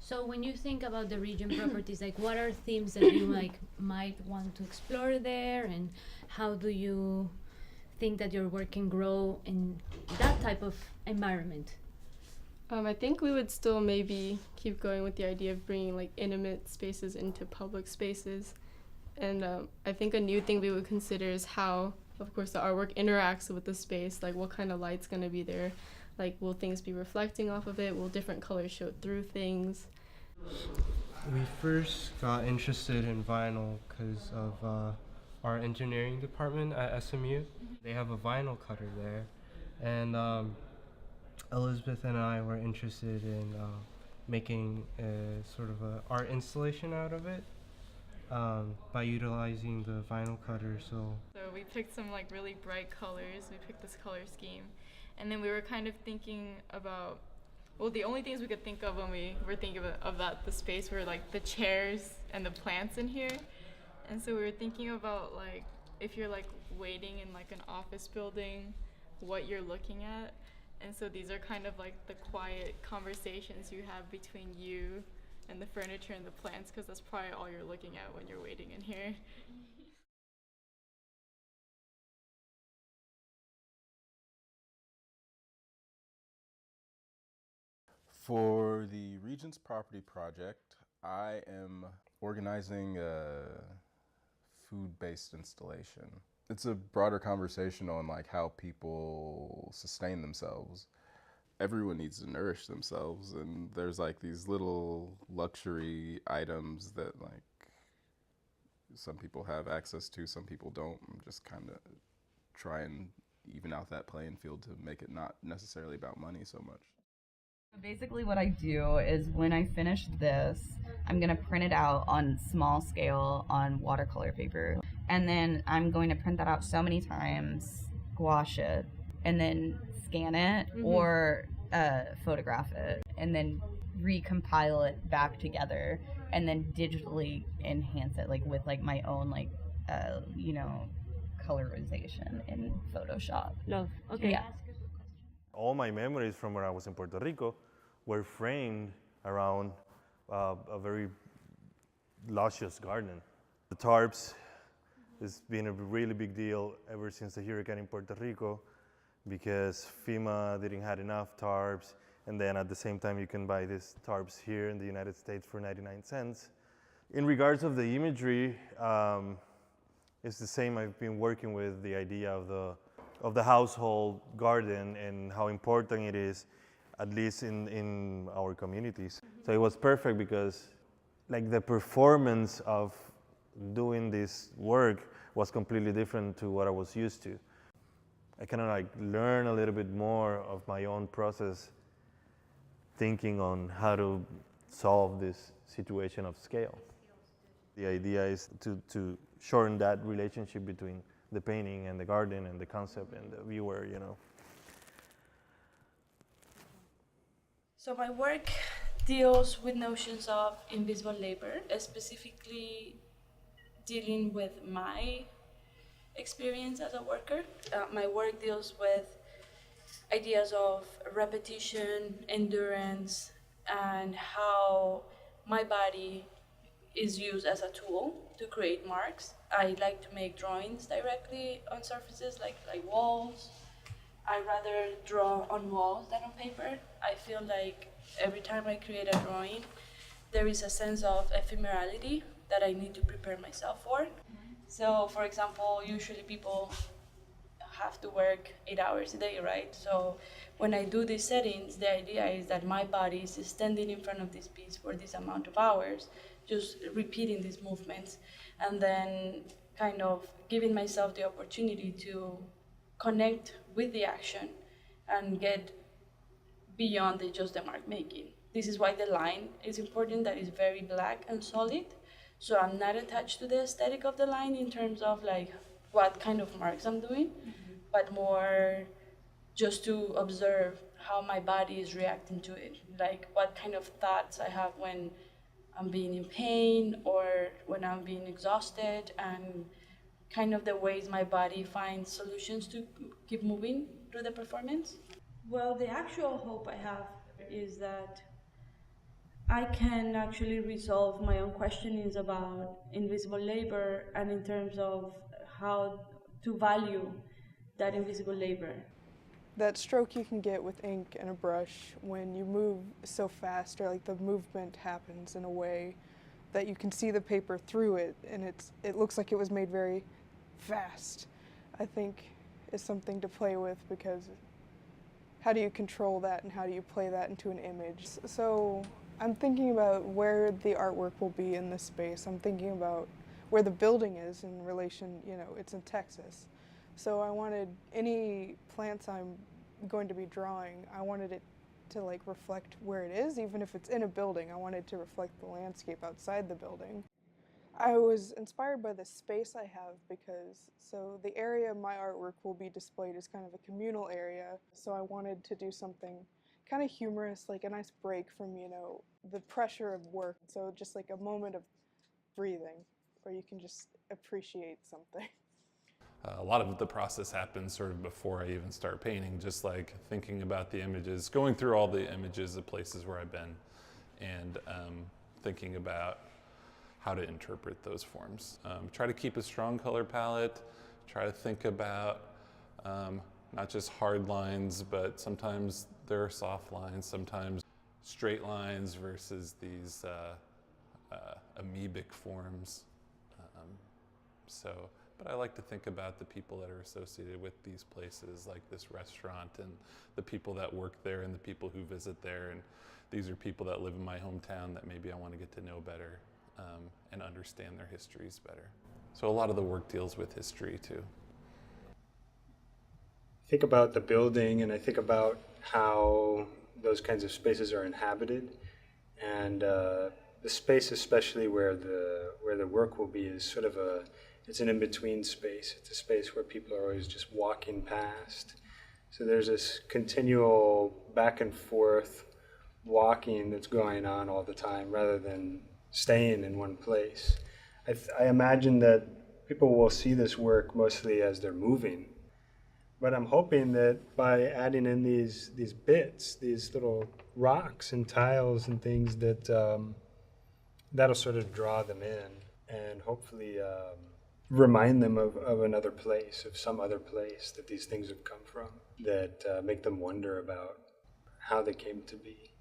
So when you think about the region properties, like what are themes that you might want to explore there, and how do you think that your work can grow in that type of environment? I think we would still maybe keep going with the idea of bringing like intimate spaces into public spaces. And I think a new thing we would consider is how, of course, the artwork interacts with the space, like what kind of light's going to be there. Like, will things be reflecting off of it? Will different colors show through things? We first got interested in vinyl because of our engineering department at SMU. They have a vinyl cutter there, and Elizabeth and I were interested in making a sort of a art installation out of it by utilizing the vinyl cutter. So we picked some like really bright colors. We picked this color scheme, and then we were kind of thinking about, well, the only things we could think of when we were thinking of the space were like the chairs and the plants in here. And so we were thinking about like if you're like waiting in like an office building, what you're looking at. And so these are kind of like the quiet conversations you have between you and the furniture and the plants, because that's probably all you're looking at when you're waiting in here. For the Regents Property Project, I am organizing a food-based installation. It's a broader conversation on like how people sustain themselves. Everyone needs to nourish themselves, and there's like these little luxury items that like some people have access to, some people don't. I'm just kind of try and even out that playing field to make it not necessarily about money so much. Basically what I do is when I finish this, I'm going to print it out on small scale on watercolor paper. And then I'm going to print that out so many times, gouache it, and then scan it or photograph it, and then recompile it back together, and then digitally enhance it like with like my own like, colorization in Photoshop. Love. Okay. Yeah. All my memories from when I was in Puerto Rico were framed around a very luscious garden. The tarps has been a really big deal ever since the hurricane in Puerto Rico, because FEMA didn't have enough tarps, and then at the same time you can buy these tarps here in the United States for 99 cents. In regards of the imagery, it's the same. I've been working with the idea of the household garden and how important it is, at least in our communities. So it was perfect because like the performance of doing this work was completely different to what I was used to. I kind of like learn a little bit more of my own process, thinking on how to solve this situation of scale. The idea is to shorten that relationship between the painting and the garden and the concept and the viewer, you know. So my work deals with notions of invisible labor, specifically dealing with my experience as a worker. My work deals with ideas of repetition, endurance, and how my body is used as a tool to create marks. I like to make drawings directly on surfaces like walls. I rather draw on walls than on paper. I feel like every time I create a drawing, there is a sense of ephemerality that I need to prepare myself for. So, for example, usually people have to work 8 hours a day, right? So when I do these settings, the idea is that my body is standing in front of this piece for this amount of hours, just repeating these movements, and then kind of giving myself the opportunity to connect with the action and get beyond just the mark making. This is why the line is important, that is very black and solid. So I'm not attached to the aesthetic of the line in terms of like what kind of marks I'm doing, but more just to observe how my body is reacting to it, like what kind of thoughts I have when I'm being in pain or when I'm being exhausted, and kind of the ways my body finds solutions to keep moving through the performance. Well, the actual hope I have is that I can actually resolve my own questionings about invisible labor and in terms of how to value that invisible labor. That stroke you can get with ink and a brush when you move so fast, or like the movement happens in a way that you can see the paper through it, and it looks like it was made very fast, I think is something to play with, because how do you control that and how do you play that into an image? So I'm thinking about where the artwork will be in this space. I'm thinking about where the building is in relation, it's in Texas. So I wanted any plants I'm going to be drawing, I wanted it to like reflect where it is, even if it's in a building. I wanted to reflect the landscape outside the building. I was inspired by the space I have because, so the area my artwork will be displayed is kind of a communal area. So I wanted to do something kind of humorous, like a nice break from, the pressure of work. So just like a moment of breathing where you can just appreciate something. A lot of the process happens sort of before I even start painting, just like thinking about the images, going through all the images of places where I've been, and thinking about how to interpret those forms. Try to keep a strong color palette, try to think about not just hard lines, but sometimes there are soft lines, sometimes straight lines versus these amoebic forms. But I like to think about the people that are associated with these places, like this restaurant, and the people that work there and the people who visit there. And these are people that live in my hometown that maybe I want to get to know better and understand their histories better. So a lot of the work deals with history too. Think about the building, and I think about how those kinds of spaces are inhabited, and the space, especially where the work will be, is sort of it's an in-between space. It's a space where people are always just walking past. So there's this continual back and forth walking that's going on all the time rather than staying in one place. I imagine that people will see this work mostly as they're moving. But I'm hoping that by adding in these bits, these little rocks and tiles and things, that that'll sort of draw them in and hopefully remind them of another place, of some other place that these things have come from, that make them wonder about how they came to be.